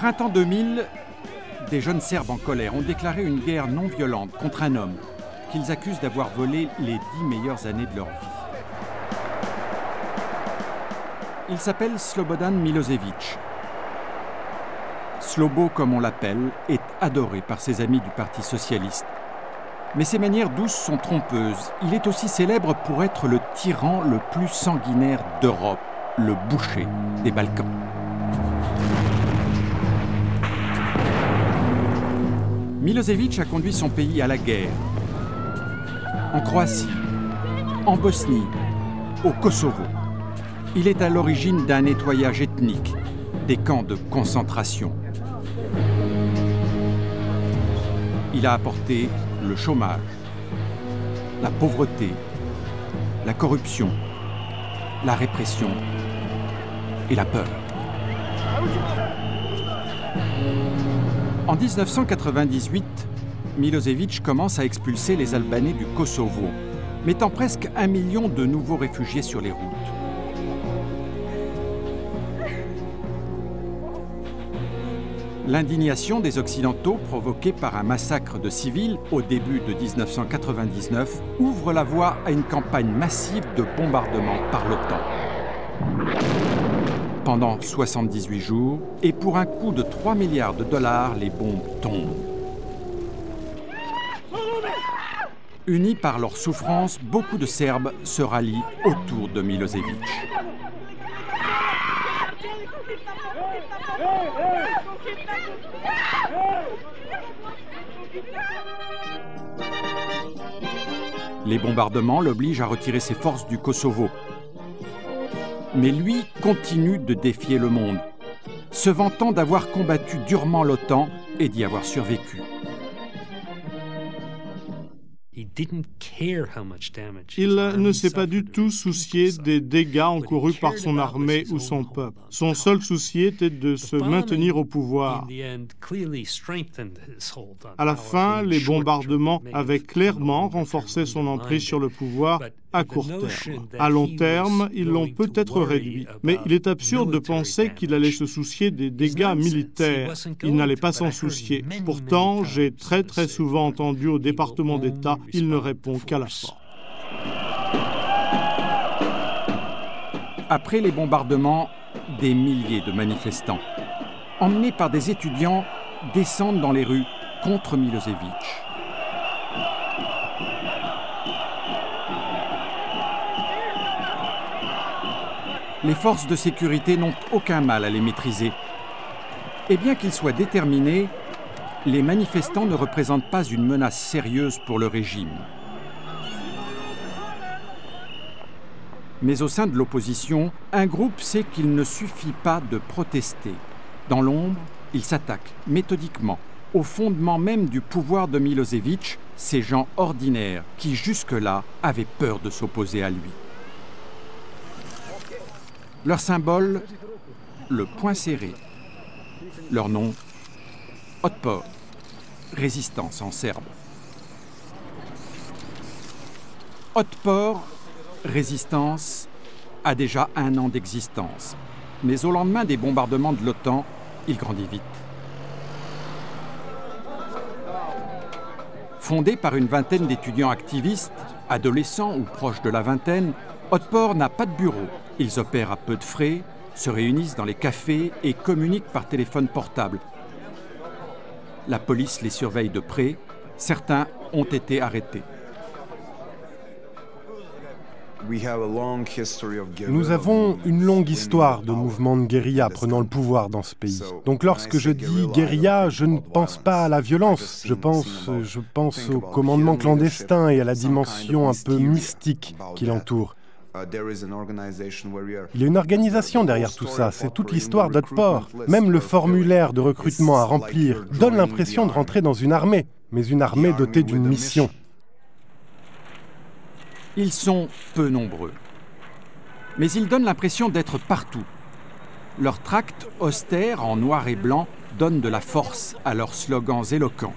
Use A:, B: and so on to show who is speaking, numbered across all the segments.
A: Printemps 2000, des jeunes Serbes en colère ont déclaré une guerre non violente contre un homme qu'ils accusent d'avoir volé les 10 meilleures années de leur vie. Il s'appelle Slobodan Milošević. Slobo, comme on l'appelle, est adoré par ses amis du Parti socialiste. Mais ses manières douces sont trompeuses. Il est aussi célèbre pour être le tyran le plus sanguinaire d'Europe, le boucher des Balkans. Milošević a conduit son pays à la guerre, en Croatie, en Bosnie, au Kosovo. Il est à l'origine d'un nettoyage ethnique, des camps de concentration. Il a apporté le chômage, la pauvreté, la corruption, la répression et la peur. En 1998, Milošević commence à expulser les Albanais du Kosovo, mettant presque 1 million de nouveaux réfugiés sur les routes. L'indignation des Occidentaux provoquée par un massacre de civils au début de 1999 ouvre la voie à une campagne massive de bombardements par l'OTAN. Pendant 78 jours, et pour un coût de 3 milliards de dollars, les bombes tombent. Unis par leur souffrance, beaucoup de Serbes se rallient autour de Milošević. Les bombardements l'obligent à retirer ses forces du Kosovo. Mais lui continue de défier le monde, se vantant d'avoir combattu durement l'OTAN et d'y avoir survécu.
B: Il ne s'est pas du tout soucié des dégâts encourus par son armée ou son peuple. Son seul souci était de se maintenir au pouvoir. À la fin, les bombardements avaient clairement renforcé son emprise sur le pouvoir à court terme. À long terme, ils l'ont peut-être réduit. Mais il est absurde de penser qu'il allait se soucier des dégâts militaires. Il n'allait pas s'en soucier. Pourtant, j'ai très souvent entendu au département d'État, il ne répond qu'à la force.
A: Après les bombardements, des milliers de manifestants, emmenés par des étudiants, descendent dans les rues contre Milošević. Les forces de sécurité n'ont aucun mal à les maîtriser. Et bien qu'ils soient déterminés, les manifestants ne représentent pas une menace sérieuse pour le régime. Mais au sein de l'opposition, un groupe sait qu'il ne suffit pas de protester. Dans l'ombre, il s'attaque méthodiquement au fondement même du pouvoir de Milošević, ces gens ordinaires qui jusque-là avaient peur de s'opposer à lui. Leur symbole, le poing serré. Leur nom, Otpor, résistance en serbe. Otpor, résistance, a déjà 1 an d'existence. Mais au lendemain des bombardements de l'OTAN, il grandit vite. Fondé par une vingtaine d'étudiants activistes, adolescents ou proches de la vingtaine, Otpor n'a pas de bureau. Ils opèrent à peu de frais, se réunissent dans les cafés et communiquent par téléphone portable. La police les surveille de près. Certains ont été arrêtés.
C: Nous avons une longue histoire de mouvements de guérilla prenant le pouvoir dans ce pays. Donc lorsque je dis guérilla, je ne pense pas à la violence. Je pense au commandement clandestin et à la dimension un peu mystique qui l'entoure. Il y a une organisation derrière tout ça, c'est toute l'histoire d'Otpor. Même le formulaire de recrutement à remplir donne l'impression de rentrer dans une armée, mais une armée dotée d'une mission.
A: Ils sont peu nombreux, mais ils donnent l'impression d'être partout. Leurs tracts austères en noir et blanc donnent de la force à leurs slogans éloquents.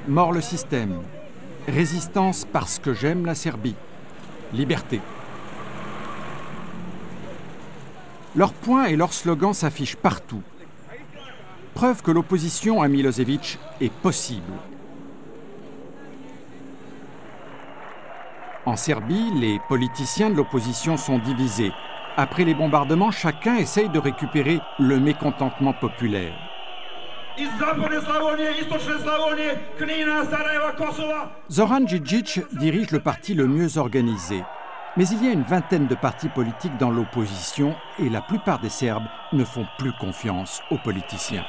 A: Mort le système, résistance parce que j'aime la Serbie, liberté. Leurs points et leurs slogans s'affichent partout. Preuve que l'opposition à Milosevic est possible. En Serbie, les politiciens de l'opposition sont divisés. Après les bombardements, chacun essaye de récupérer le mécontentement populaire. Zoran Djindjic dirige le parti le mieux organisé. Mais il y a une vingtaine de partis politiques dans l'opposition et la plupart des Serbes ne font plus confiance aux politiciens.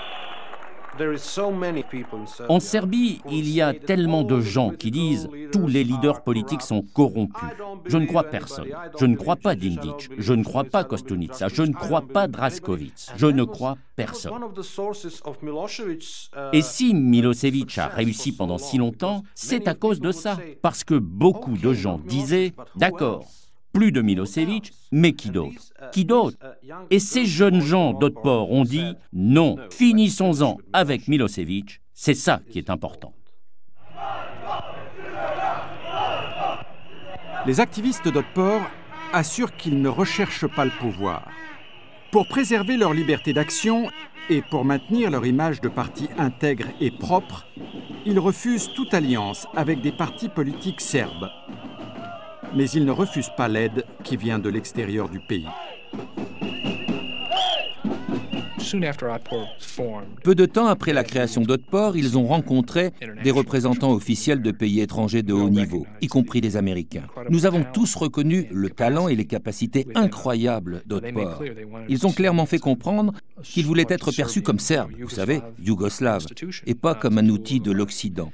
D: En Serbie, il y a tellement de gens qui disent « tous les leaders politiques sont corrompus ». Je ne crois personne. Je ne crois pas Djindjic. Je ne crois pas Kostunica. Je ne crois pas Draskovic. Je ne crois personne. Et si Milosevic a réussi pendant si longtemps, c'est à cause de ça. Parce que beaucoup de gens disaient « d'accord, plus de Milosevic, mais qui d'autre ? Qui d'autre ?» Et ces jeunes gens d'Otpor ont dit « non, finissons-en avec Milosevic, c'est ça qui est important ».
A: Les activistes d'Otpor assurent qu'ils ne recherchent pas le pouvoir. Pour préserver leur liberté d'action et pour maintenir leur image de parti intègre et propre, ils refusent toute alliance avec des partis politiques serbes. Mais ils ne refusent pas l'aide qui vient de l'extérieur du pays.
E: Peu de temps après la création d'Otpor, ils ont rencontré des représentants officiels de pays étrangers de haut niveau, y compris des Américains. Nous avons tous reconnu le talent et les capacités incroyables d'Otpor. Ils ont clairement fait comprendre qu'ils voulaient être perçus comme Serbes, vous savez, Yougoslaves, et pas comme un outil de l'Occident.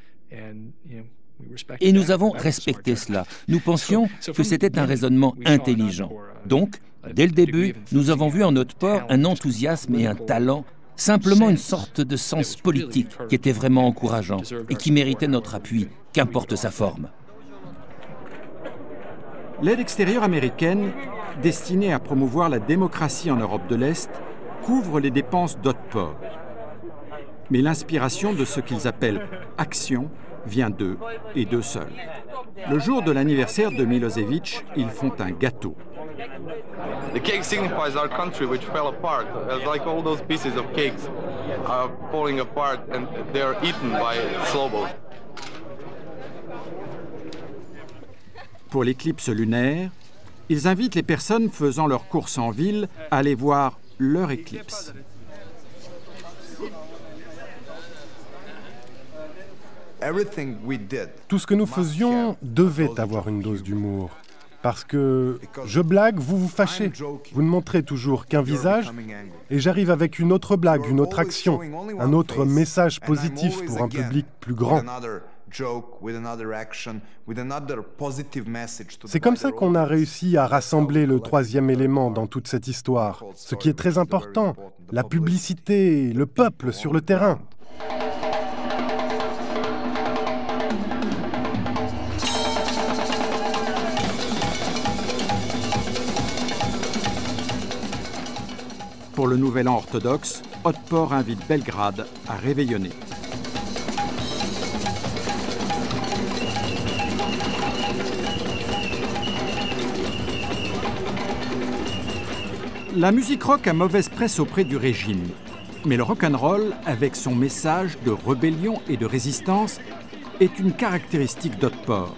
E: Et nous avons respecté cela. Nous pensions que c'était un raisonnement intelligent. Donc, dès le début, nous avons vu en Otpor un enthousiasme et un talent, simplement une sorte de sens politique qui était vraiment encourageant et qui méritait notre appui, qu'importe sa forme.
A: L'aide extérieure américaine, destinée à promouvoir la démocratie en Europe de l'Est, couvre les dépenses d'Otpor. Mais l'inspiration de ce qu'ils appellent « action » vient d'eux et d'eux seuls. Le jour de l'anniversaire de Milosevic, ils font un gâteau.
F: The cake signifies our country which fell apart, as like all those pieces of cakes are falling apart and they are eaten by Slobos.
A: Pour l'éclipse lunaire, ils invitent les personnes faisant leurs courses en ville à aller voir leur éclipse.
C: Tout ce que nous faisions devait avoir une dose d'humour. Parce que je blague, vous vous fâchez. Vous ne montrez toujours qu'un visage, et j'arrive avec une autre blague, une autre action, un autre message positif pour un public plus grand. C'est comme ça qu'on a réussi à rassembler le troisième élément dans toute cette histoire. Ce qui est très important, la publicité, le peuple sur le terrain.
A: Pour le Nouvel An orthodoxe, Otpor invite Belgrade à réveillonner. La musique rock a mauvaise presse auprès du régime, mais le rock'n'roll, avec son message de rébellion et de résistance, est une caractéristique d'Otpor.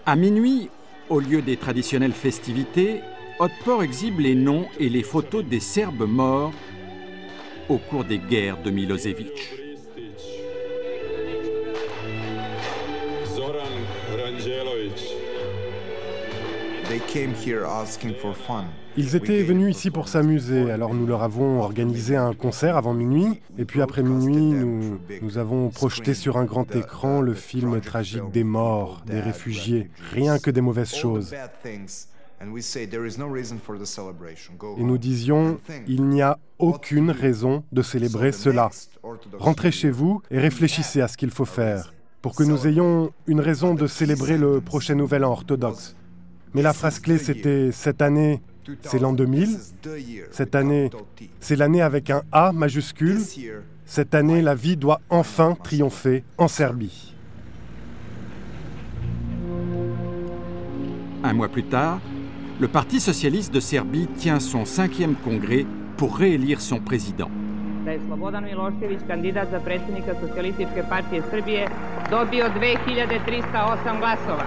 A: À minuit, au lieu des traditionnelles festivités, Otpor exhibe les noms et les photos des Serbes morts au cours des guerres de Milosevic.
C: Ils étaient venus ici pour s'amuser, alors nous leur avons organisé un concert avant minuit, et puis après minuit, nous avons projeté sur un grand écran le film tragique des morts, des réfugiés, rien que des mauvaises choses. Et nous disions, il n'y a aucune raison de célébrer cela. Rentrez chez vous et réfléchissez à ce qu'il faut faire, pour que nous ayons une raison de célébrer le prochain Nouvel An orthodoxe. Mais la phrase clé, c'était « cette année, c'est l'an 2000 ». Cette année, c'est l'année avec un A majuscule. Cette année, la vie doit enfin triompher en Serbie.
A: Un mois plus tard, le Parti socialiste de Serbie tient son 5e congrès pour réélire son président.
G: Da je Slobodan Milošević, kandidat za predsjednika Socijalističke partije Srbije, dobio 2308 glasova.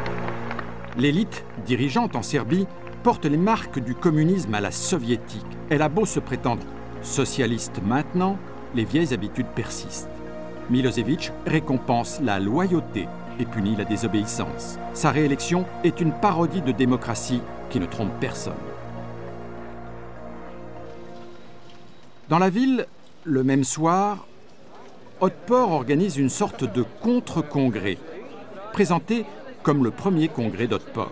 A: L'élite dirigeante en Serbie porte les marques du communisme à la soviétique. Elle a beau se prétendre socialiste maintenant, les vieilles habitudes persistent. Milosevic récompense la loyauté et punit la désobéissance. Sa réélection est une parodie de démocratie qui ne trompe personne. Dans la ville, le même soir, Otpor organise une sorte de contre-congrès, présenté comme le premier congrès d'Otpor.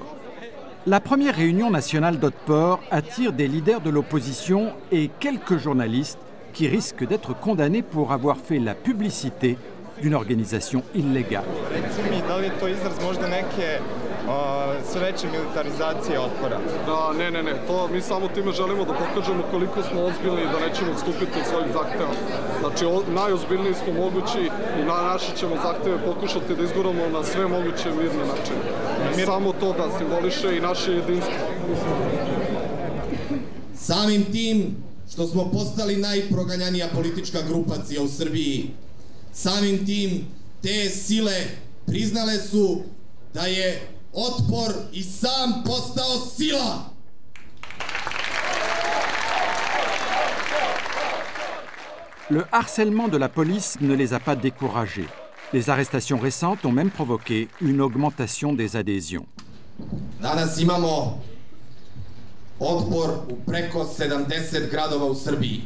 A: La première réunion nationale d'Otpor attire des leaders de l'opposition et quelques journalistes qui risquent d'être condamnés pour avoir fait la publicité d'une organisation illégale.
H: sve veće militarizacije Otpora. Da, ne, to mi samo time želimo da pokažemo koliko smo ozbiljni i da nećemo odstupiti od svojih zahteva. Znači, najozbiljniji smo mogući i naše ćemo zahteve pokušati da izguramo na sve moguće mirne načine. Samo to da simboliše i naše jedinstvo.
I: Samim tim što smo postali najproganjanija politička grupacija u Srbiji, samim tim te sile priznale su da je Otpor i sam postao sila.
A: Le harcèlement de la police ne les a pas découragés. Les arrestations récentes ont même provoqué une augmentation des adhésions.
I: Danas imamo Otpor u preko 70 gradova u Srbiji.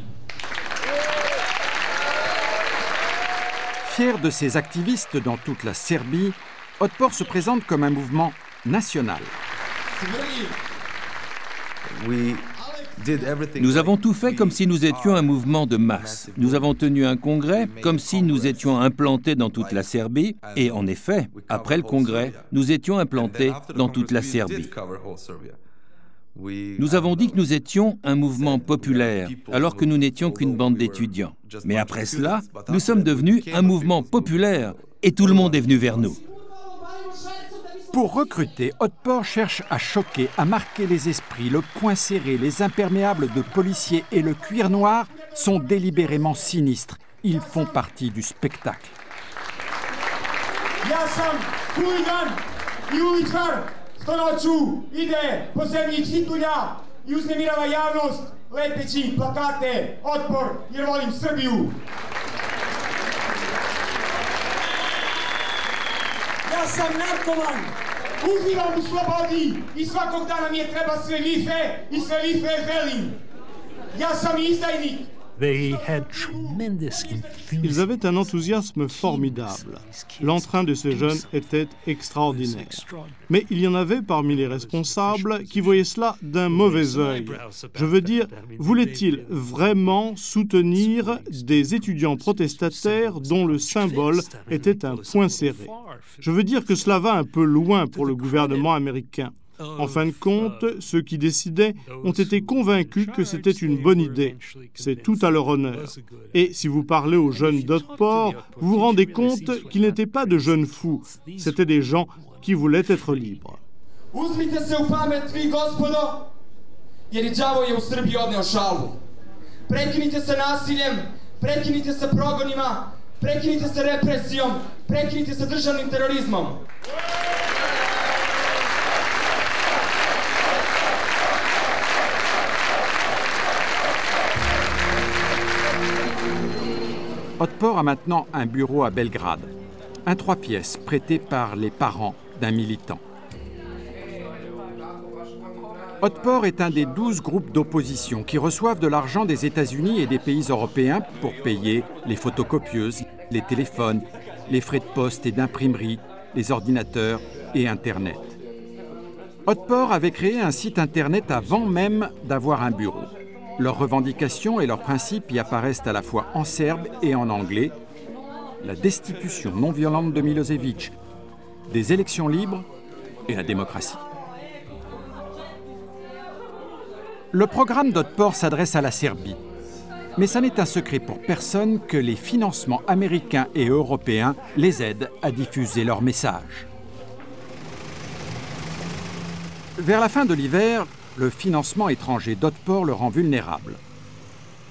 A: Fier de ses activistes dans toute la Serbie, Otpor se présente comme un mouvement national.
E: Nous avons tout fait comme si nous étions un mouvement de masse. Nous avons tenu un congrès comme si nous étions implantés dans toute la Serbie. Et en effet, après le congrès, nous étions implantés dans toute la Serbie. Nous avons dit que nous étions un mouvement populaire, alors que nous n'étions qu'une bande d'étudiants. Mais après cela, nous sommes devenus un mouvement populaire et tout le monde est venu vers nous.
A: Pour recruter, Otpor cherche à choquer, à marquer les esprits. Le poing serré, les imperméables de policiers et le cuir noir sont délibérément sinistres. Ils font partie du spectacle.
J: Ide po zemlji čitulja I uznemirava javnost lepeći plakate Otpor jer volim Srbiju. Ja sam narkoman, uživam u slobodi I svakog dana mi je treba sve više I sve više želim. Ja sam izdajnik.
B: Ils avaient un enthousiasme formidable. L'entrain de ces jeunes était extraordinaire. Mais il y en avait parmi les responsables qui voyaient cela d'un mauvais œil. Je veux dire, voulaient-ils vraiment soutenir des étudiants protestataires dont le symbole était un poing serré? Je veux dire que cela va un peu loin pour le gouvernement américain. En fin de compte, ceux qui décidaient ont été convaincus que c'était une bonne idée. C'est tout à leur honneur. Et si vous parlez aux jeunes d'Otpor, vous vous rendez compte qu'ils n'étaient pas de jeunes fous. C'étaient des gens qui voulaient être libres.
J: Uzmite se u pamet, vi gospodo, jer I đavo je u Srbiji odneo šalbu. Prekinite sa nasiljem, prekinite sa progonima, prekinite sa represijom, prekinite sa državnim terorizmom.
A: Otpor a maintenant un bureau à Belgrade, un 3 pièces prêté par les parents d'un militant. Otpor est un des 12 groupes d'opposition qui reçoivent de l'argent des États-Unis et des pays européens pour payer les photocopieuses, les téléphones, les frais de poste et d'imprimerie, les ordinateurs et Internet. Otpor avait créé un site Internet avant même d'avoir un bureau. Leurs revendications et leurs principes y apparaissent à la fois en serbe et en anglais. La destitution non violente de Milosevic, des élections libres et la démocratie. Le programme d'Otpor s'adresse à la Serbie. Mais ça n'est un secret pour personne que les financements américains et européens les aident à diffuser leur message. Vers la fin de l'hiver, le financement étranger d'Otpor le rend vulnérable.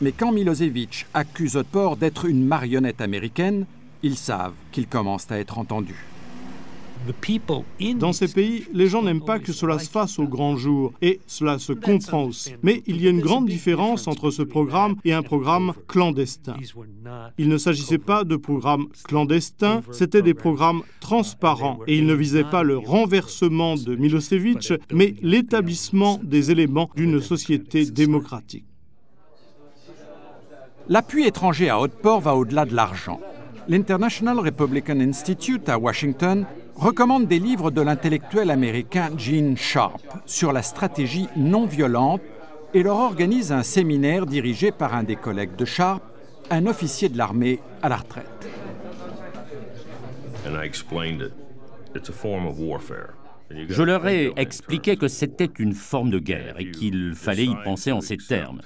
A: Mais quand Milosevic accuse Otpor d'être une marionnette américaine, ils savent qu'ils commencent à être entendus.
B: Dans ces pays, les gens n'aiment pas que cela se fasse au grand jour, et cela se comprend aussi. Mais il y a une grande différence entre ce programme et un programme clandestin. Il ne s'agissait pas de programmes clandestins, c'était des programmes transparents, et ils ne visaient pas le renversement de Milosevic, mais l'établissement des éléments d'une société démocratique.
A: L'appui étranger à Otpor va au-delà de l'argent. L'International Republican Institute à Washington recommande des livres de l'intellectuel américain Gene Sharp sur la stratégie non violente et leur organise un séminaire dirigé par un des collègues de Sharp, un officier de l'armée à la retraite.
D: Je leur ai expliqué que c'était une forme de guerre et qu'il fallait y penser en ces termes.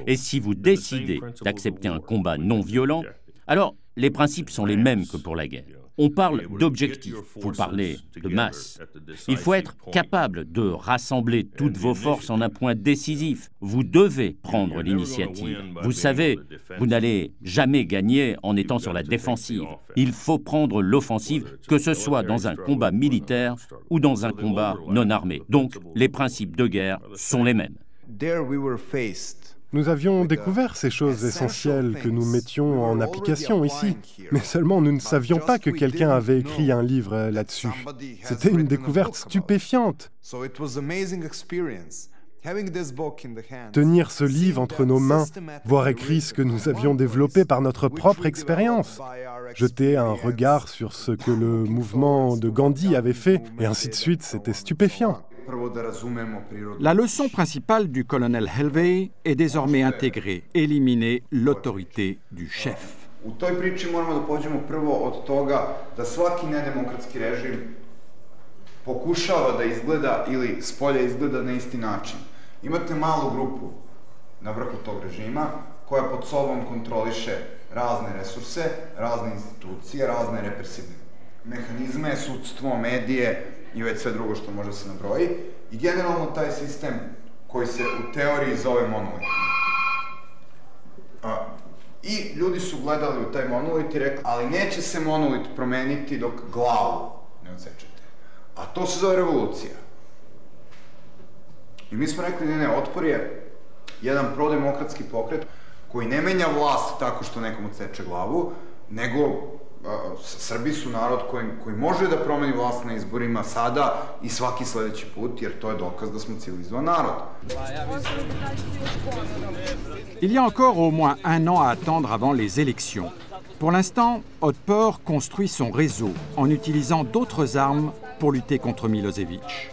D: Et si vous décidez d'accepter un combat non violent, alors les principes sont les mêmes que pour la guerre. On parle d'objectifs, vous parlez de masse. Il faut être capable de rassembler toutes vos forces en un point décisif. Vous devez prendre l'initiative. Vous savez, vous n'allez jamais gagner en étant sur la défensive. Il faut prendre l'offensive, que ce soit dans un combat militaire ou dans un combat non armé. Donc, les principes de guerre sont les mêmes.
C: Nous avions découvert ces choses essentielles que nous mettions en application ici, mais seulement nous ne savions pas que quelqu'un avait écrit un livre là-dessus. C'était une découverte stupéfiante. Tenir ce livre entre nos mains, voir écrit ce que nous avions développé par notre propre expérience, jeter un regard sur ce que le mouvement de Gandhi avait fait, et ainsi de suite, c'était stupéfiant.
A: La leçon principale du colonel Helvey est désormais intégrée, éliminer l'autorité du chef.
K: U toj priči moramo da pođemo prvo od toga da svaki nedemokratski režim pokušava da izgleda ili s polja izgleda na isti način. Imate malu grupu na vrhu tog režima koja pod sobom kontroliše razne resurse, razne institucije, razne represivne mehanizme, sudstvo, medije i već sve drugo što može se nabroji. I generalno taj sistem koji se u teoriji zove monolitni. I ljudi su gledali u taj monolit i rekli, ali neće se monolit promeniti dok glavu ne odsečete. A to se zove revolucija. I mi smo rekli, ne, Otpor je jedan prodemokratski pokret koji ne menja vlast tako što nekom odseče glavu, nego Srbi su narod koji može da promeni vlast na izborima sada i svaki sledeći put, jer to je dokaz da smo civilizovan narod.
A: Il y a encore au moins un an à attendre avant les élections. Pour l'instant, Otpor construit son réseau en utilisant d'autres armes pour lutter contre Milosevic.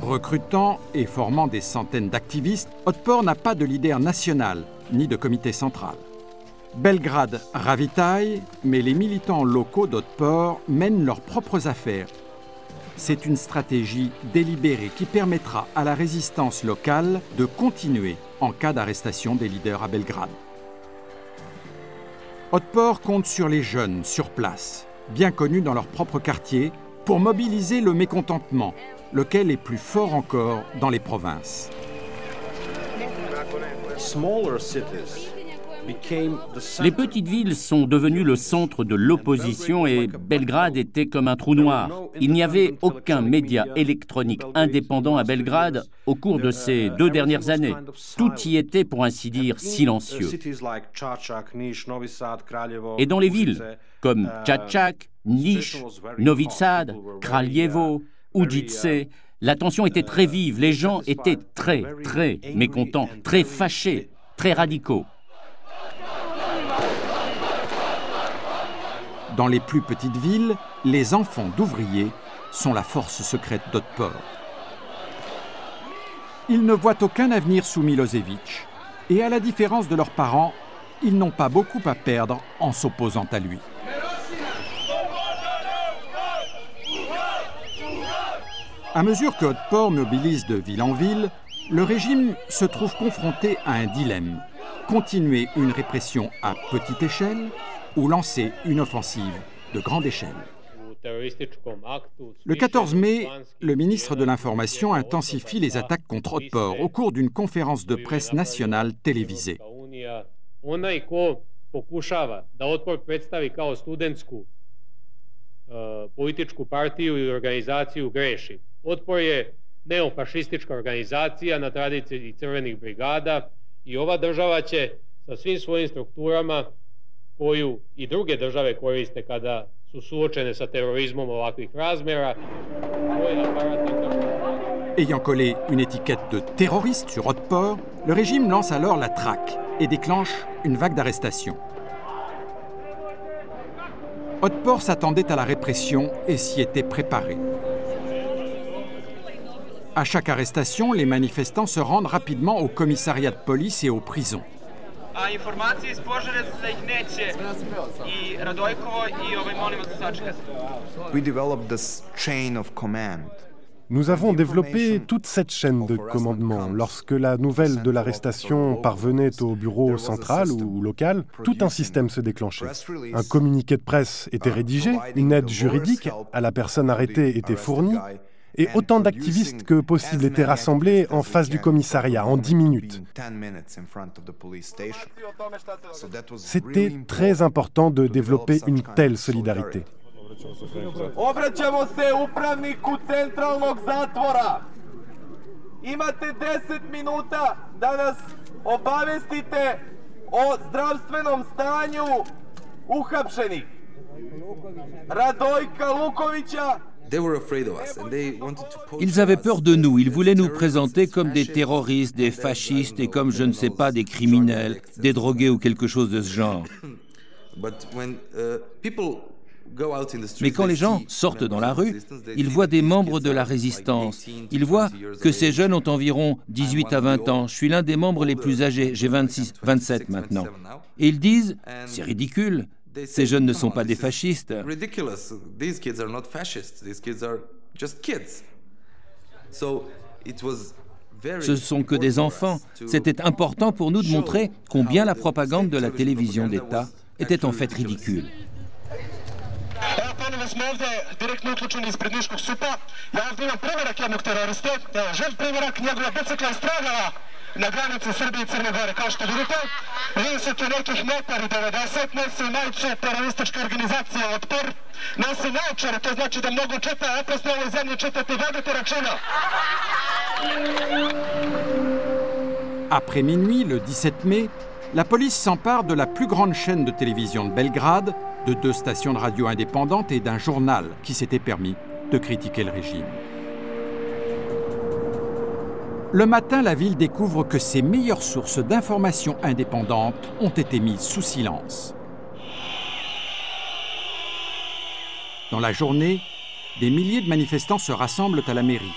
A: Recrutant et formant des centaines d'activistes, Otpor n'a pas de leader national ni de comité central. Belgrade ravitaille, mais les militants locaux d'Otpor mènent leurs propres affaires. C'est une stratégie délibérée qui permettra à la résistance locale de continuer en cas d'arrestation des leaders à Belgrade. Otpor compte sur les jeunes sur place, bien connus dans leur propre quartier, pour mobiliser le mécontentement, lequel est plus fort encore dans les provinces.
D: Les petites villes sont devenues le centre de l'opposition et Belgrade était comme un trou noir. Il n'y avait aucun média électronique indépendant à Belgrade au cours de ces 2 dernières années. Tout y était, pour ainsi dire, silencieux. Et dans les villes comme Čačak, Niš, Novi Sad, Kraljevo, Užice, la tension était très vive. Les gens étaient très mécontents, très fâchés, très radicaux.
A: Dans les plus petites villes, les enfants d'ouvriers sont la force secrète d'Otpor. Ils ne voient aucun avenir sous Milošević et à la différence de leurs parents, ils n'ont pas beaucoup à perdre en s'opposant à lui. À mesure que Otpor mobilise de ville en ville, le régime se trouve confronté à un dilemme. Continuer une répression à petite échelle ou lancer une offensive de grande échelle. Le 14 mai, le ministre de l'Information intensifie les attaques contre Otpor au cours d'une conférence de presse nationale télévisée.
L: Otpor je neofašistička organizacija na tradiciji crvenih brigada I ova država će sa svim svojim strukturama koju I druge države koriste kada su suočene sa terorizmom ovakvih razmjera.
A: Ayant collé une étiquette de terroriste sur Otpor, le régime lance alors la traque et déclenche une vague d'arrestations. Otpor s'attendait à la répression et s'y était préparé. À chaque arrestation, les manifestants se rendent rapidement au commissariat de police et aux prisons.
C: Nous avons développé toute cette chaîne de commandement. Lorsque la nouvelle de l'arrestation parvenait au bureau central ou local, tout un système se déclenchait. Un communiqué de presse était rédigé, une aide juridique à la personne arrêtée était fournie, et autant d'activistes que possible étaient rassemblés en face du commissariat en 10 minutes. C'était très important de développer une telle solidarité.
M: Obraćamo se upravniku centralnog zatvora. Imate 10 minuta da nas obavestite o zdravstvenom stanju uhapšenih. Radojka Lukovića.
E: Ils avaient peur de nous, ils voulaient nous présenter comme des terroristes, des fascistes et comme, je ne sais pas, des criminels, des drogués ou quelque chose de ce genre. Mais quand les gens sortent dans la rue, ils voient des membres de la résistance. Ils voient que ces jeunes ont environ 18 à 20 ans. Je suis l'un des membres les plus âgés, j'ai 27 maintenant. Et ils disent, c'est ridicule. Ces jeunes ne sont pas des fascistes. Ce sont que des enfants. C'était important pour nous de montrer combien la propagande de la télévision d'État était en fait ridicule.
M: Smo ovdje direktno uključeni ispred Niškog SUP-a. Ja ovdje imam primjerak jednog teroriste. Živ primjerak, njegova bicikla je stradala na granici Srbije i Crne Gore. Kao što vidite, visok je nekih 1,90 m, nosi majicu terorističke organizacije Otpor. Nosi naočare, to znači da mnogo čita, oprost na ovoj zemlji čitati, vodite računa.
A: Après minuit, le 17 mai, la police s'empare de la plus grande chaîne de télévision de Belgrade, de 2 stations de radio indépendantes et d'un journal qui s'était permis de critiquer le régime. Le matin, la ville découvre que ses meilleures sources d'informations indépendantes ont été mises sous silence. Dans la journée, des milliers de manifestants se rassemblent à la mairie.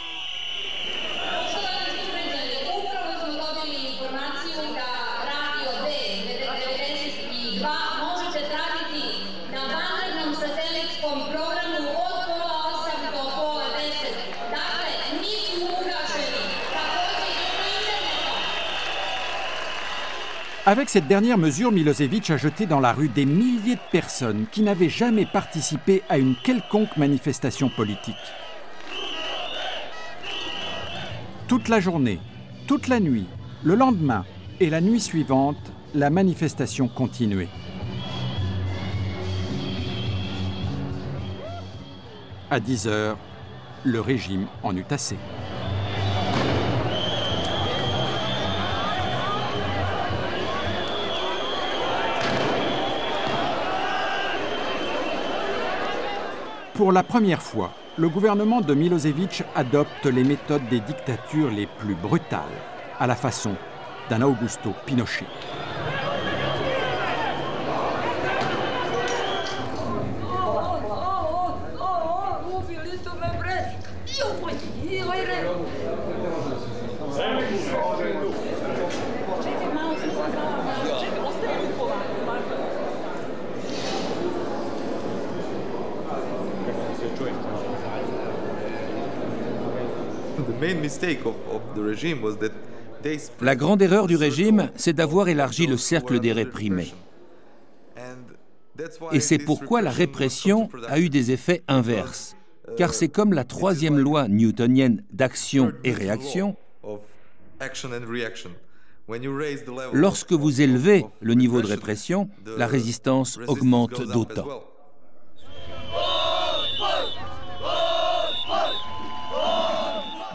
A: Avec cette dernière mesure, Milošević a jeté dans la rue des milliers de personnes qui n'avaient jamais participé à une quelconque manifestation politique. Toute la journée, toute la nuit, le lendemain et la nuit suivante, la manifestation continuait. À 10 heures, le régime en eut assez. Pour la première fois, le gouvernement de Milošević adopte les méthodes des dictatures les plus brutales, à la façon d'un Augusto Pinochet.
E: La grande erreur du régime, c'est d'avoir élargi le cercle des réprimés. Et c'est pourquoi la répression a eu des effets inverses. Car c'est comme la troisième loi newtonienne d'action et réaction. Lorsque vous élevez le niveau de répression, la résistance augmente d'autant.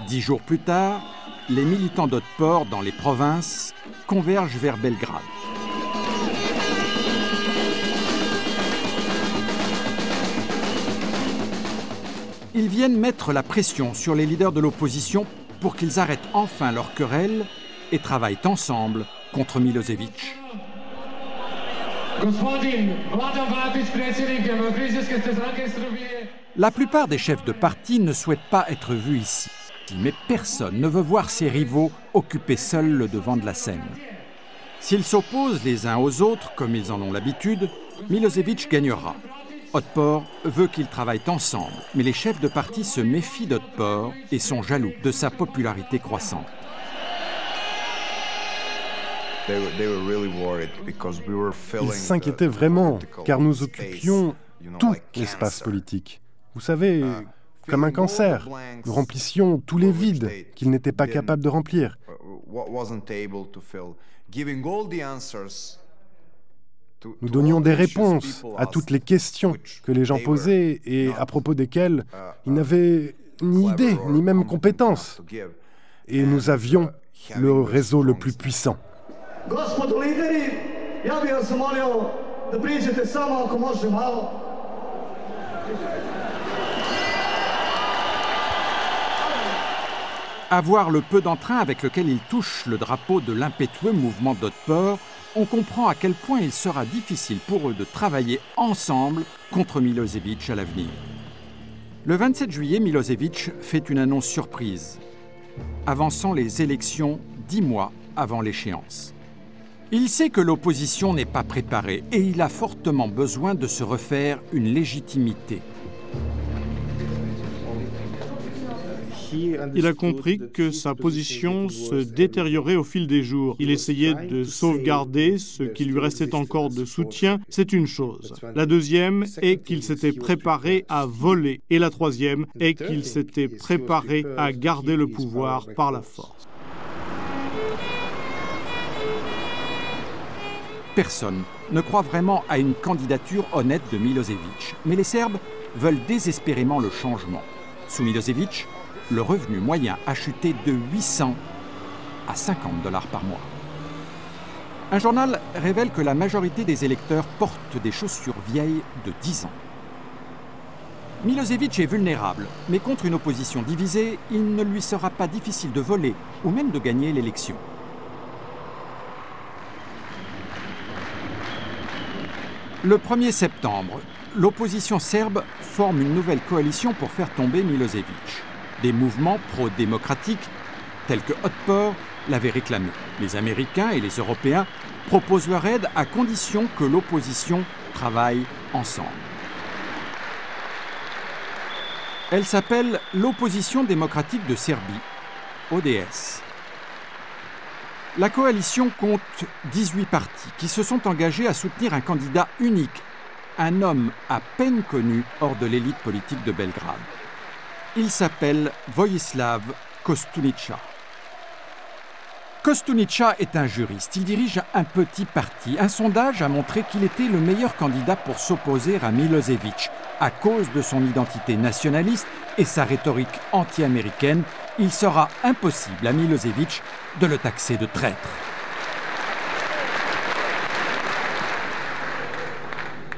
A: Dix jours plus tard, les militants d'Otpor dans les provinces convergent vers Belgrade. Ils viennent mettre la pression sur les leaders de l'opposition pour qu'ils arrêtent enfin leur querelle et travaillent ensemble contre Milošević. La plupart des chefs de parti ne souhaitent pas être vus ici, mais personne ne veut voir ses rivaux occuper seuls le devant de la scène. S'ils s'opposent les uns aux autres, comme ils en ont l'habitude, Milošević gagnera. Otpor veut qu'ils travaillent ensemble, mais les chefs de parti se méfient d'Otpor et sont jaloux de sa popularité croissante.
C: Ils s'inquiétaient vraiment, car nous occupions tout l'espace politique. Vous savez, comme un cancer, nous remplissions tous les vides qu'ils n'étaient pas capables de remplir. Nous donnions des réponses à toutes les questions que les gens posaient et à propos desquelles ils n'avaient ni idée, ni même compétence. Et nous avions le réseau le plus puissant.
A: À voir le peu d'entrain avec lequel ils touchent le drapeau de l'impétueux mouvement d'Otpor, on comprend à quel point il sera difficile pour eux de travailler ensemble contre Milošević à l'avenir. Le 27 juillet, Milošević fait une annonce surprise, avançant les élections 10 mois avant l'échéance. Il sait que l'opposition n'est pas préparée et il a fortement besoin de se refaire une légitimité.
B: Il a compris que sa position se détériorait au fil des jours. Il essayait de sauvegarder ce qui lui restait encore de soutien, c'est une chose. La deuxième est qu'il s'était préparé à voler. Et la troisième est qu'il s'était préparé à garder le pouvoir par la force.
A: Personne ne croit vraiment à une candidature honnête de Milošević, mais les Serbes veulent désespérément le changement. Sous Milošević, le revenu moyen a chuté de 800 à 50 $ par mois. Un journal révèle que la majorité des électeurs portent des chaussures vieilles de 10 ans. Milošević est vulnérable, mais contre une opposition divisée, il ne lui sera pas difficile de voler ou même de gagner l'élection. Le 1er septembre, l'opposition serbe forme une nouvelle coalition pour faire tomber Milošević. Des mouvements pro-démocratiques, tels que Otpor, l'avaient réclamé. Les Américains et les Européens proposent leur aide à condition que l'opposition travaille ensemble. Elle s'appelle l'Opposition démocratique de Serbie, ODS. La coalition compte 18 partis qui se sont engagés à soutenir un candidat unique, un homme à peine connu hors de l'élite politique de Belgrade. Il s'appelle Vojislav Koštunica. Koštunica est un juriste. Il dirige un petit parti. Un sondage a montré qu'il était le meilleur candidat pour s'opposer à Milošević. À cause de son identité nationaliste et sa rhétorique anti-américaine, il sera impossible à Milošević de le taxer de traître.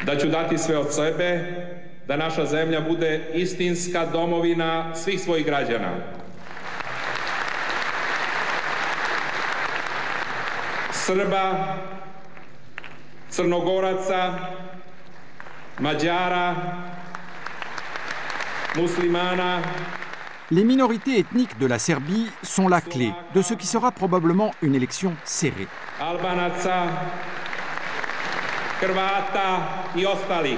N: Da ću dati sve od sebe, da naša zemlja bude istinska domovina svih svojih građana. Srba, Crnogoraca, Mađara, muslimana.
A: Les minorités ethniques de la Serbie sont la clé de ce qui sera probablement une élection serrée.
N: Albanaca, Hrvata i ostali.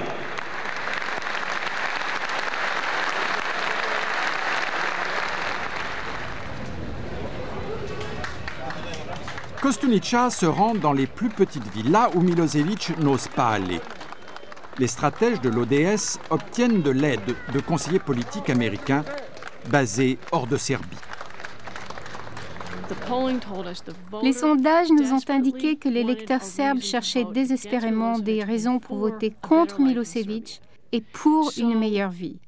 A: Koštunica se rend dans les plus petites villes, là où Milošević n'ose pas aller. Les stratèges de l'ODS obtiennent de l'aide de conseillers politiques américains basés hors de Serbie.
O: Les sondages nous ont indiqué que les électeurs serbes cherchaient désespérément des raisons pour voter contre Milošević et pour une meilleure vie.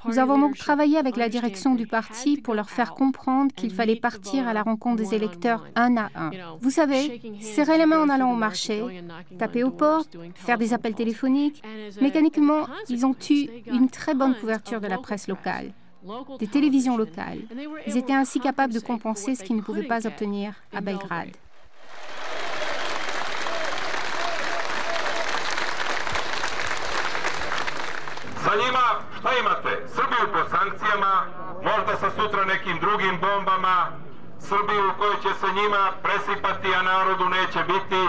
O: Nous avons donc travaillé avec la direction du parti pour leur faire comprendre qu'il fallait partir à la rencontre des électeurs un à un. Vous savez, serrer les mains en allant au marché, taper aux portes, faire des appels téléphoniques. Mécaniquement, ils ont eu une très bonne couverture de la presse locale, des télévisions locales. Ils étaient ainsi capables de compenser ce qu'ils ne pouvaient pas obtenir à Belgrade.
N: Za njima šta imate? Srbiju pod sankcijama, možda sa sutra nekim drugim bombama, Srbiju u kojoj će se njima presipati, a narodu neće biti,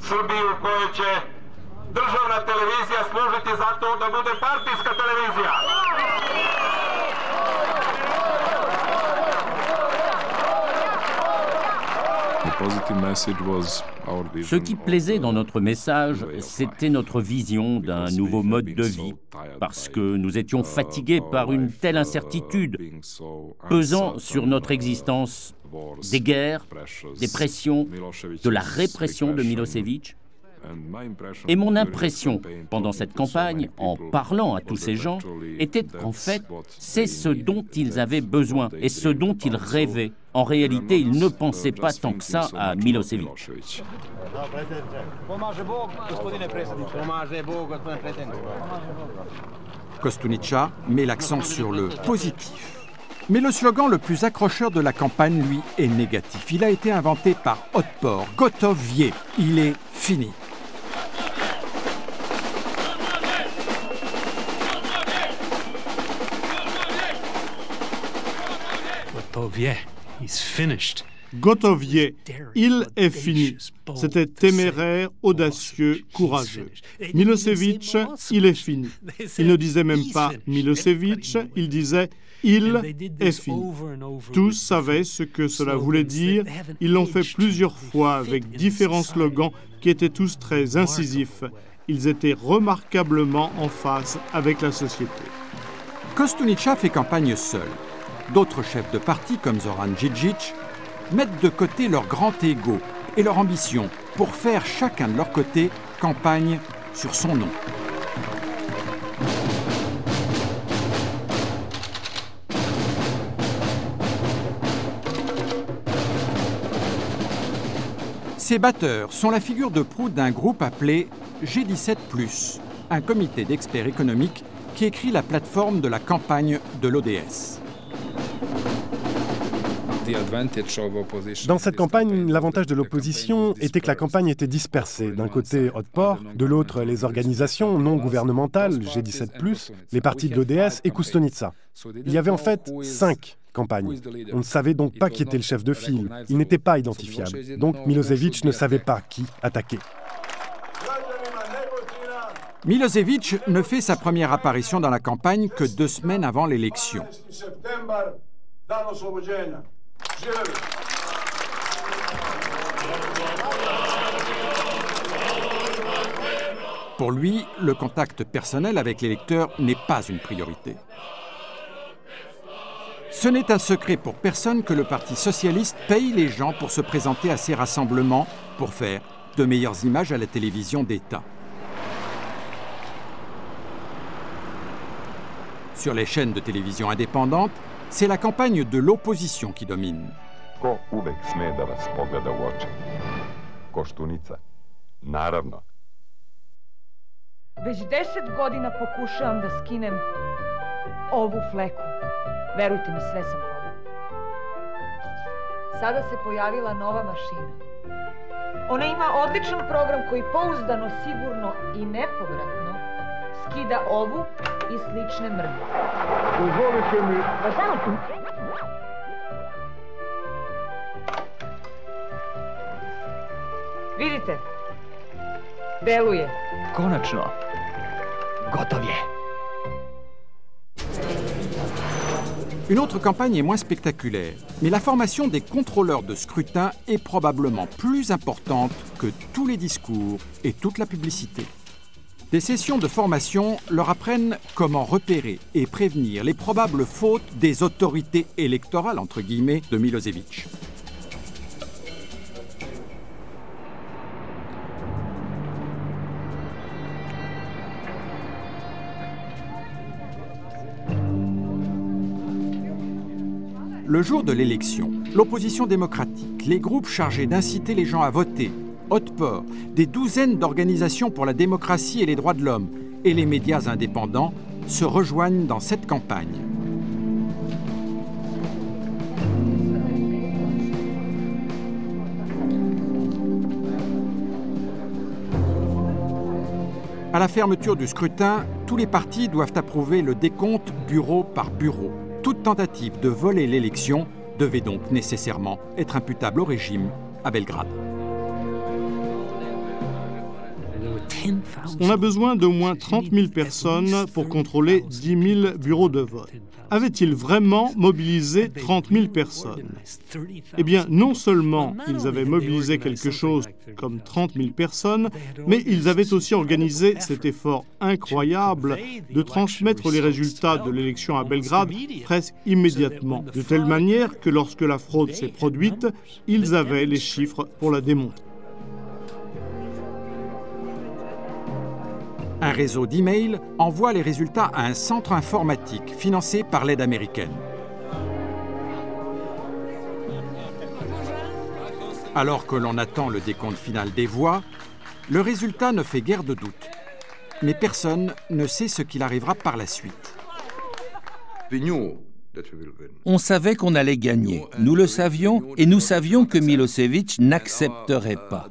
N: Srbiju u kojoj će državna televizija služiti za to da bude partijska televizija.
D: Ce qui plaisait dans notre message, c'était notre vision d'un nouveau mode de vie, parce que nous étions fatigués par une telle incertitude pesant sur notre existence, des guerres, des pressions, de la répression de Milošević. Et mon impression pendant cette campagne, en parlant à tous ces gens, était qu'en fait, c'est ce dont ils avaient besoin et ce dont ils rêvaient. En réalité, ils ne pensaient pas tant que ça à Milošević.
A: Koštunica met l'accent sur le positif. Mais le slogan le plus accrocheur de la campagne, lui, est négatif. Il a été inventé par Otpor, Gotov je. Il est fini.
B: Gotov je, il est fini. C'était téméraire, audacieux, courageux. Milošević, il est fini. Il ne disait même pas Milošević, il disait il est fini. Tous savaient ce que cela voulait dire. Ils l'ont fait plusieurs fois avec différents slogans qui étaient tous très incisifs. Ils étaient remarquablement en phase avec la société.
A: Koštunica fait campagne seul. D'autres chefs de parti, comme Zoran Đinđić, mettent de côté leur grand ego et leur ambition pour faire chacun de leur côté campagne sur son nom. Ces batteurs sont la figure de proue d'un groupe appelé G17+, un comité d'experts économiques qui écrit la plateforme de la campagne de l'ODS.
C: Dans cette campagne, l'avantage de l'opposition était que la campagne était dispersée. D'un côté, Otpor, de l'autre, les organisations non gouvernementales, G17+, les partis de l'ODS et Koštunica. Il y avait en fait 5 campagnes. On ne savait donc pas qui était le chef de file. Il n'était pas identifiable. Donc Milošević ne savait pas qui attaquer.
A: Milošević ne fait sa première apparition dans la campagne que 2 semaines avant l'élection. Pour lui, le contact personnel avec l'électeur n'est pas une priorité. Ce n'est un secret pour personne que le Parti socialiste paye les gens pour se présenter à ces rassemblements pour faire de meilleures images à la télévision d'État. Sur les chaînes de télévision indépendantes, c'est la campagne de l'opposition qui domine.
P: Ko uvek sme da vas pogleda u oči? Koštunica. Naravno.
Q: Već 10 godina pokušavam da skinem ovu fleku. Verujte mi, sve sam probala. Sada se pojavila nova mašina. Ona ima odličan program koji pouzdano, sigurno i nepovratno skida ovu i slične mrlje.
M: Dozvolite mi.
Q: Pa samo tu. Vidite, deluje.
R: Konačno, gotov je.
A: Une autre campagne est moins spectaculaire, mais la formation des contrôleurs de scrutin est probablement plus importante que tous les discours et toute la publicité. Des sessions de formation leur apprennent comment repérer et prévenir les probables fautes des autorités électorales, entre guillemets, de Milosevic. Le jour de l'élection, l'opposition démocratique, les groupes chargés d'inciter les gens à voter, Otpor, des douzaines d'organisations pour la démocratie et les droits de l'homme et les médias indépendants se rejoignent dans cette campagne. À la fermeture du scrutin, tous les partis doivent approuver le décompte bureau par bureau. Toute tentative de voler l'élection devait donc nécessairement être imputable au régime à Belgrade.
B: On a besoin d'au moins 30 000 personnes pour contrôler 10 000 bureaux de vote. Avait-il vraiment mobilisé 30 000 personnes? Eh bien, non seulement ils avaient mobilisé quelque chose comme 30 000 personnes, mais ils avaient aussi organisé cet effort incroyable de transmettre les résultats de l'élection à Belgrade presque immédiatement, de telle manière que lorsque la fraude s'est produite, ils avaient les chiffres pour la démontrer.
A: Un réseau d'emails envoie les résultats à un centre informatique financé par l'aide américaine. Alors que l'on attend le décompte final des voix, le résultat ne fait guère de doute. Mais personne ne sait ce qu'il arrivera par la suite.
E: On savait qu'on allait gagner, nous le savions, et nous savions que Milosevic n'accepterait pas.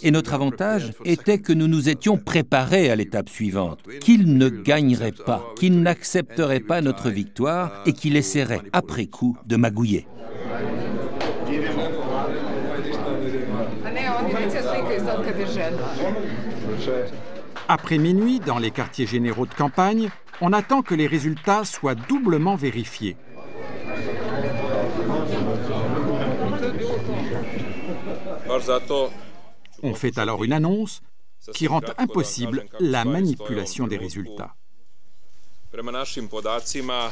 E: Et notre avantage était que nous nous étions préparés à l'étape suivante, qu'il ne gagnerait pas, qu'il n'accepterait pas notre victoire et qu'il essaierait, après coup, de magouiller.
A: Après minuit, dans les quartiers généraux de campagne, on attend que les résultats soient doublement vérifiés. On fait alors une annonce qui rend impossible la manipulation des résultats.
N: Prema našim podacima,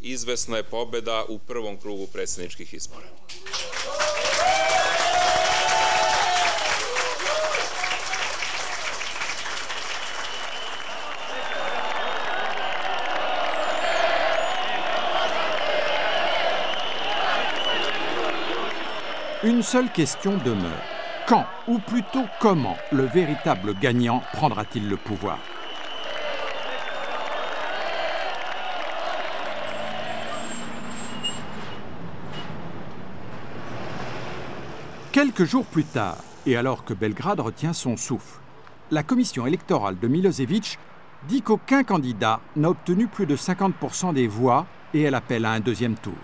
N: izvesna je pobeda u prvom krugu predsjedničkih izbora.
A: Une seule question demeure. Quand, ou plutôt comment, le véritable gagnant prendra-t-il le pouvoir? Quelques jours plus tard, et alors que Belgrade retient son souffle, la commission électorale de Milosevic dit qu'aucun candidat n'a obtenu plus de 50% des voix et elle appelle à un deuxième tour.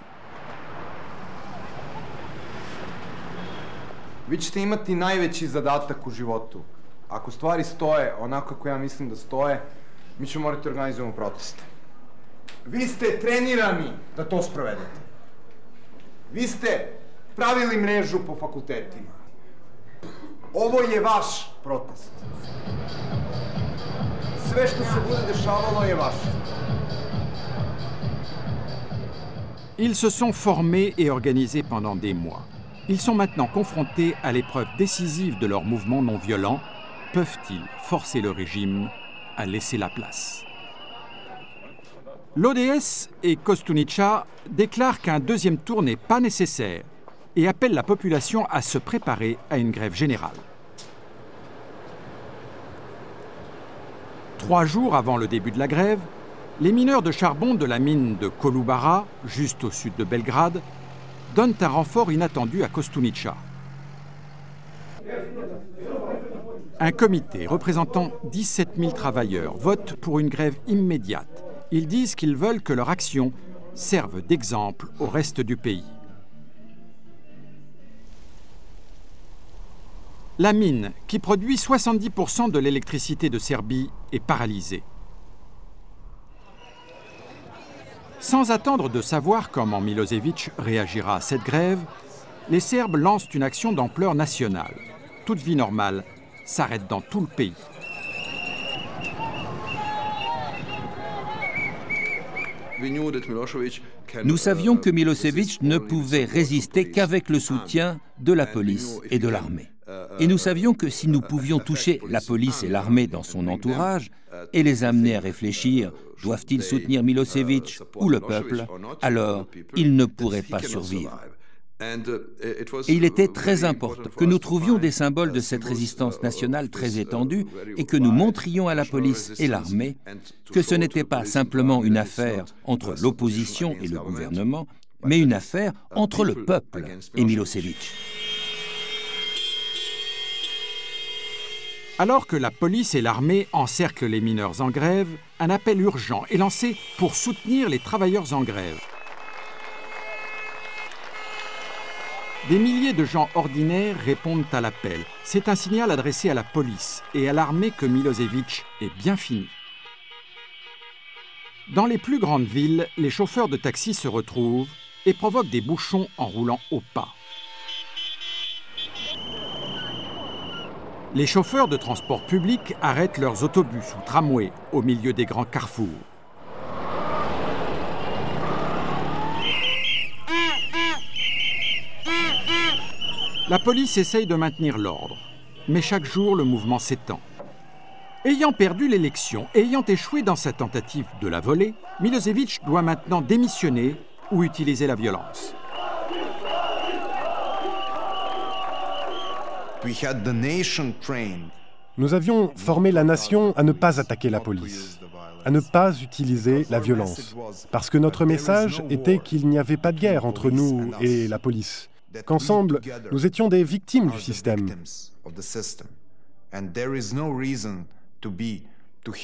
K: Vi ćete imati najveći zadatak u životu. Ako stvari stoje onako kako ja mislim da stoje, mi ćemo morati organizujemo proteste. Vi ste trenirani da to sprovedete. Vi ste pravili mrežu po fakultetima. Ovo je vaš protest. Sve što se bude dešavalo je vaše.
A: Ils se sont formés et organisés pendant des mois. Ils sont maintenant confrontés à l'épreuve décisive de leur mouvement non violent. Peuvent-ils forcer le régime à laisser la place? L'ODS et Koštunica déclarent qu'un deuxième tour n'est pas nécessaire et appellent la population à se préparer à une grève générale. 3 jours avant le début de la grève, les mineurs de charbon de la mine de Kolubara, juste au sud de Belgrade, donnent un renfort inattendu à Koštunica. Un comité représentant 17 000 travailleurs vote pour une grève immédiate. Ils disent qu'ils veulent que leur action serve d'exemple au reste du pays. La mine, qui produit 70% de l'électricité de Serbie, est paralysée. Sans attendre de savoir comment Milošević réagira à cette grève, les Serbes lancent une action d'ampleur nationale. Toute vie normale s'arrête dans tout le pays.
E: Nous savions que Milošević ne pouvait résister qu'avec le soutien de la police et de l'armée. Et nous savions que si nous pouvions toucher la police et l'armée dans son entourage et les amener à réfléchir, doivent-ils soutenir Milošević ou le peuple, alors ils ne pourraient pas survivre. Et il était très important que nous trouvions des symboles de cette résistance nationale très étendue et que nous montrions à la police et l'armée que ce n'était pas simplement une affaire entre l'opposition et le gouvernement, mais une affaire entre le peuple et Milošević.
A: Alors que la police et l'armée encerclent les mineurs en grève, un appel urgent est lancé pour soutenir les travailleurs en grève. Des milliers de gens ordinaires répondent à l'appel. C'est un signal adressé à la police et à l'armée que Milošević est bien fini. Dans les plus grandes villes, les chauffeurs de taxi se retrouvent et provoquent des bouchons en roulant au pas. Les chauffeurs de transport public arrêtent leurs autobus ou tramways au milieu des grands carrefours. La police essaye de maintenir l'ordre, mais chaque jour le mouvement s'étend. Ayant perdu l'élection et ayant échoué dans sa tentative de la voler, Milošević doit maintenant démissionner ou utiliser la violence.
C: Nous avions formé la nation à ne pas attaquer la police, à ne pas utiliser la violence, parce que notre message était qu'il n'y avait pas de guerre entre nous et la police, qu'ensemble, nous étions des victimes du système.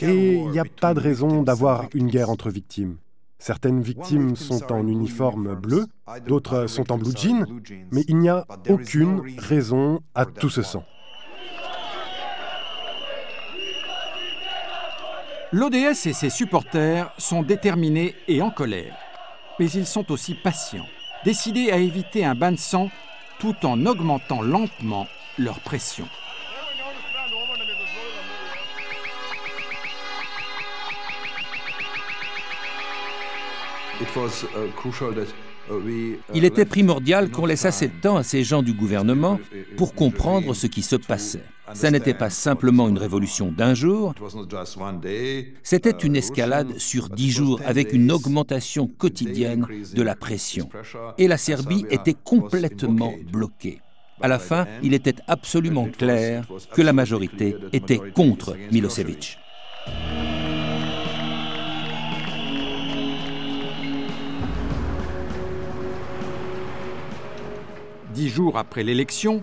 C: Et il n'y a pas de raison d'avoir une guerre entre victimes. Certaines victimes sont en uniforme bleu, d'autres sont en blue jean, mais il n'y a aucune raison à tout ce sang.
A: L'ODS et ses supporters sont déterminés et en colère, mais ils sont aussi patients, décidés à éviter un bain de sang tout en augmentant lentement leur pression.
E: Il était primordial qu'on laisse assez de temps à ces gens du gouvernement pour comprendre ce qui se passait. Ça n'était pas simplement une révolution d'un jour, c'était une escalade sur 10 jours avec une augmentation quotidienne de la pression. Et la Serbie était complètement bloquée. À la fin, il était absolument clair que la majorité était contre Milošević.
A: Dix jours après l'élection,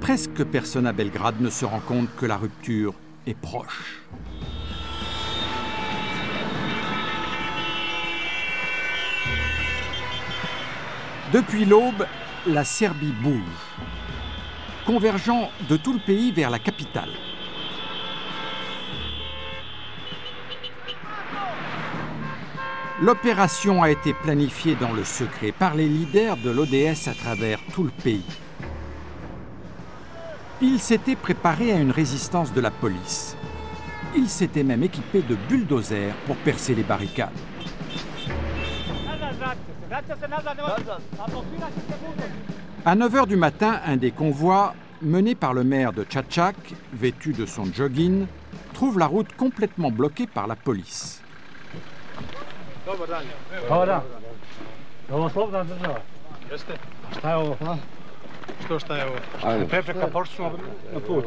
A: presque personne à Belgrade ne se rend compte que la rupture est proche. Depuis l'aube, la Serbie bouge, convergeant de tout le pays vers la capitale. L'opération a été planifiée dans le secret par les leaders de l'ODS à travers tout le pays. Ils s'étaient préparés à une résistance de la police. Ils s'étaient même équipés de bulldozers pour percer les barricades. À 9 h du matin, un des convois, mené par le maire de Čačak, vêtu de son jogging, trouve la route complètement bloquée par la police.
S: Dobar dan. Dobar dan. Ovo slobodna država? Jeste. Šta je ovo? Šta je ovo? Ajde. Prepreka, pošli smo na put.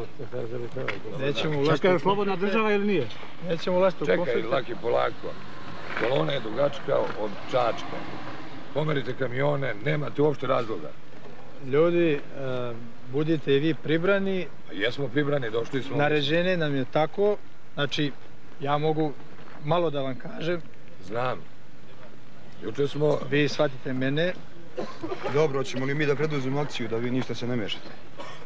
S: Nećemo ulaziti. Čekaj, je slobodna država ili nije? Nećemo ulaziti u konflikt.
T: Čekaj, laki, polako. Kolona je dugačka od Čačka. Pomerite kamione, nemate uopšte razloga.
S: Ljudi, budite i vi pribrani.
T: Jesmo pribrani, došli smo.
S: Naređenje nam je tako, znači, ja mogu malo da vam kažem.
T: Znam. Juče smo...
S: Vi shvatite mene.
U: Dobro, ćemo li mi da preduzimo akciju da vi ništa se ne mešate?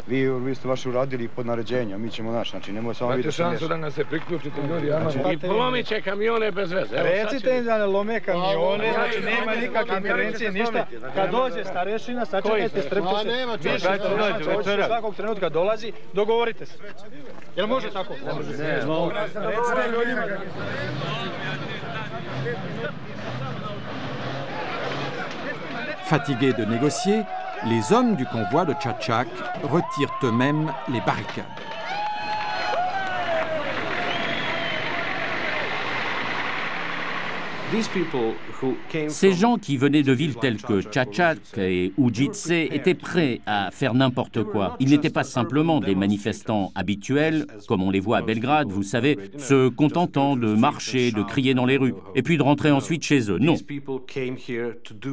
U: Vi ste vaše uradili pod naređenja, mi ćemo naš, znači nemoj samo vi da se mešate.
T: Imate šansu da nas se priključite, ljudi,
S: I polomit će kamione bez veze. Recite im da ne lome kamione, znači nema nikakve intervencije, ništa. Kad dođe starešina, sačekajte, strpite se. Više dođe, svakog trenutka dolazi, dogovorite se. Jel može tako? Ne. Recite ljudima.
A: Fatigués de négocier, les hommes du convoi de Čačak retirent eux-mêmes les barricades.
D: Ces gens qui venaient de villes telles que Čačak et Užice étaient prêts à faire n'importe quoi. Ils n'étaient pas simplement des manifestants habituels, comme on les voit à Belgrade, vous savez, se contentant de marcher, de crier dans les rues, et puis de rentrer ensuite chez eux. Non.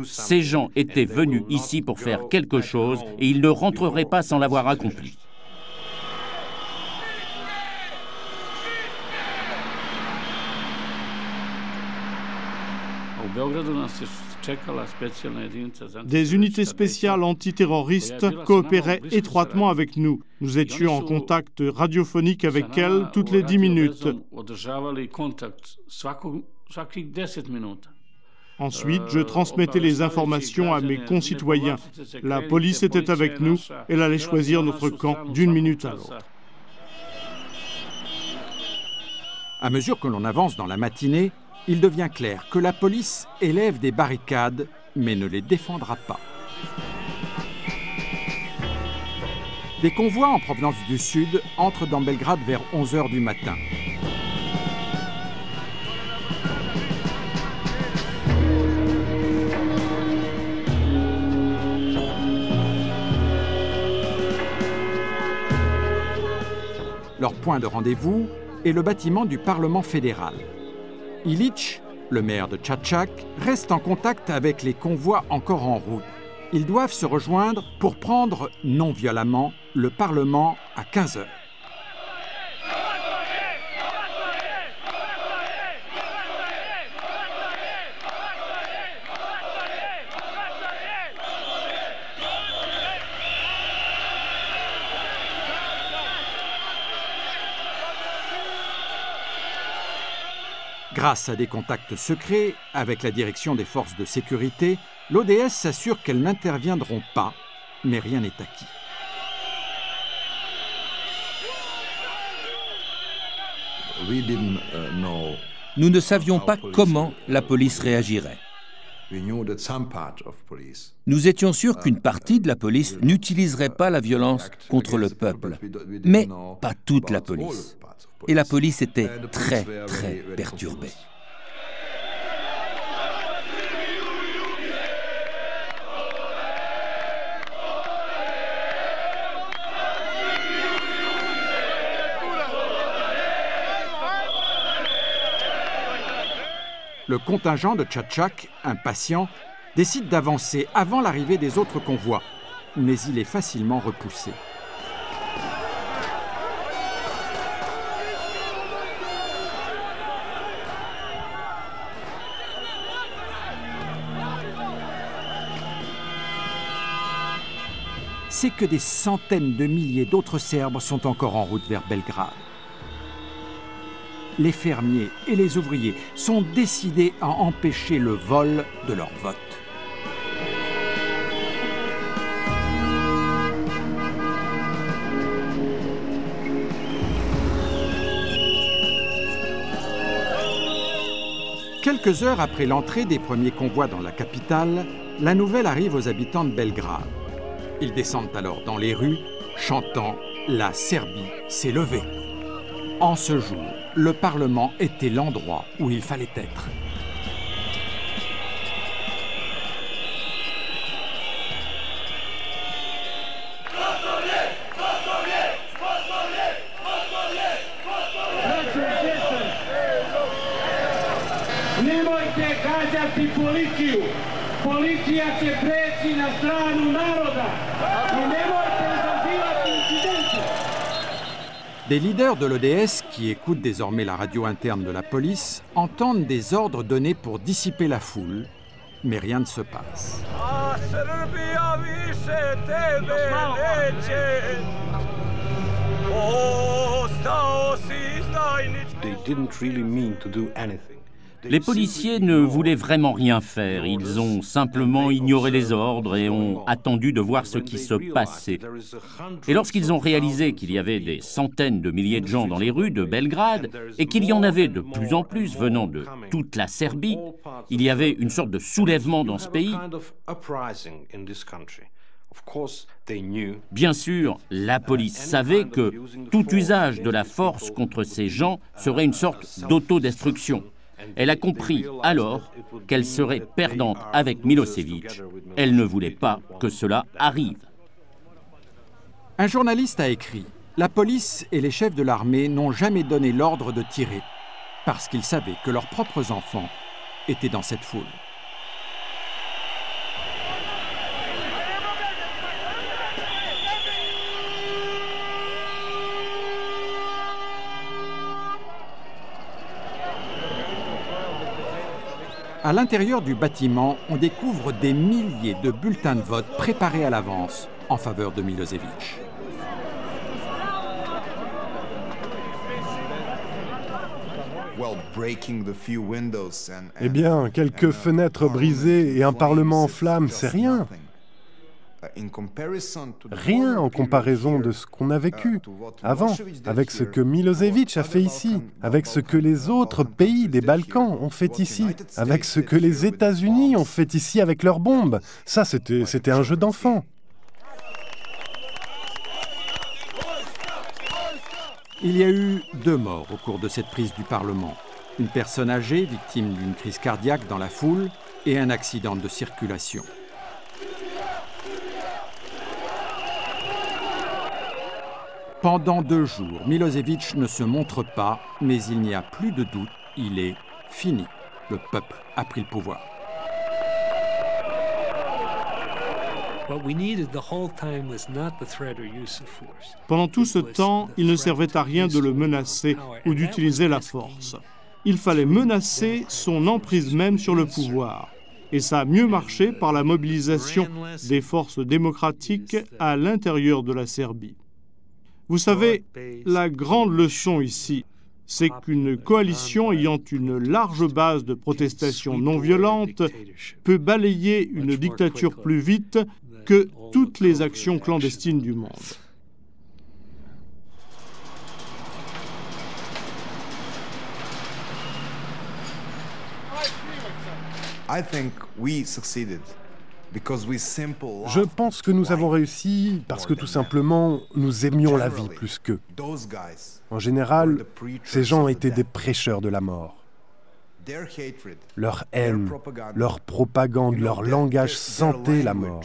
D: Ces gens étaient venus ici pour faire quelque chose, et ils ne rentreraient pas sans l'avoir accompli.
B: Des unités spéciales antiterroristes coopéraient étroitement avec nous. Nous étions en contact radiophonique avec elles toutes les 10 minutes. Ensuite, je transmettais les informations à mes concitoyens. La police était avec nous, elle allait choisir notre camp d'une minute à l'autre.
A: À mesure que l'on avance dans la matinée, il devient clair que la police élève des barricades, mais ne les défendra pas. Des convois en provenance du sud entrent dans Belgrade vers 11 h du matin. Leur point de rendez-vous est le bâtiment du Parlement fédéral. Ilić, le maire de Čačak, reste en contact avec les convois encore en route. Ils doivent se rejoindre pour prendre, non violemment, le Parlement à 15 h. Grâce à des contacts secrets avec la direction des forces de sécurité, l'ODS s'assure qu'elles n'interviendront pas, mais rien n'est acquis.
E: Nous ne savions pas comment la police réagirait. Nous étions sûrs qu'une partie de la police n'utiliserait pas la violence contre le peuple, mais pas toute la police. Et la police était très, très perturbée.
A: Le contingent de Čačak, impatient, décide d'avancer avant l'arrivée des autres convois, mais il est facilement repoussé. C'est que des centaines de milliers d'autres Serbes sont encore en route vers Belgrade. Les fermiers et les ouvriers sont décidés à empêcher le vol de leur vote. Quelques heures après l'entrée des premiers convois dans la capitale, la nouvelle arrive aux habitants de Belgrade. Ils descendent alors dans les rues, chantant « La Serbie s'est levée ». En ce jour, le Parlement était l'endroit où il fallait être.
M: Nemojte gađati policiju. Policija će preći na stranu naroda. I nemojte izazivati incidente.
A: Des leaders de l'ODS, qui écoutent désormais la radio interne de la police, entendent des ordres donnés pour dissiper la foule, mais rien ne se passe.
F: They didn't really mean to do anything.
D: Les policiers ne voulaient vraiment rien faire. Ils ont simplement ignoré les ordres et ont attendu de voir ce qui se passait. Et lorsqu'ils ont réalisé qu'il y avait des centaines de milliers de gens dans les rues de Belgrade et qu'il y en avait de plus en plus venant de toute la Serbie, il y avait une sorte de soulèvement dans ce pays. Bien sûr, la police savait que tout usage de la force contre ces gens serait une sorte d'autodestruction. Elle a compris alors qu'elle serait perdante avec Milosevic. Elle ne voulait pas que cela arrive.
A: Un journaliste a écrit « La police et les chefs de l'armée n'ont jamais donné l'ordre de tirer parce qu'ils savaient que leurs propres enfants étaient dans cette foule. » À l'intérieur du bâtiment, on découvre des milliers de bulletins de vote préparés à l'avance en faveur de Milosevic.
C: Eh bien, quelques fenêtres brisées et un parlement en flammes, c'est rien. Rien en comparaison de ce qu'on a vécu avant, avec ce que Milosevic a fait ici, avec ce que les autres pays des Balkans ont fait ici, avec ce que les États-Unis ont fait ici avec leurs bombes. Ça, c'était un jeu d'enfant.
A: Il y a eu 2 morts au cours de cette prise du Parlement. Une personne âgée, victime d'une crise cardiaque dans la foule, et un accident de circulation. Pendant 2 jours, Milosevic ne se montre pas, mais il n'y a plus de doute, il est fini. Le peuple a pris le pouvoir.
B: Pendant tout ce temps, il ne servait à rien de le menacer ou d'utiliser la force. Il fallait menacer son emprise même sur le pouvoir. Et ça a mieux marché par la mobilisation des forces démocratiques à l'intérieur de la Serbie. Vous savez, la grande leçon ici, c'est qu'une coalition ayant une large base de protestation non violente peut balayer une dictature plus vite que toutes les actions clandestines du monde.
C: Je pense que nous avons réussi parce que tout simplement, nous aimions la vie plus qu'eux. En général, ces gens étaient des prêcheurs de la mort. Leur haine, leur propagande, leur langage sentait la mort.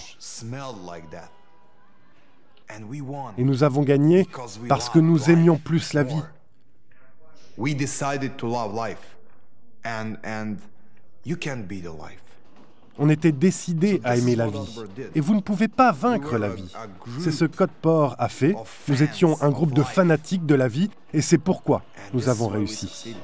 C: Et nous avons gagné parce que nous aimions plus la vie. On était décidés à aimer la vie. Et vous ne pouvez pas vaincre la vie. C'est ce qu'Otto Por a fait. Nous étions un groupe de fanatiques de la vie et c'est pourquoi nous avons réussi.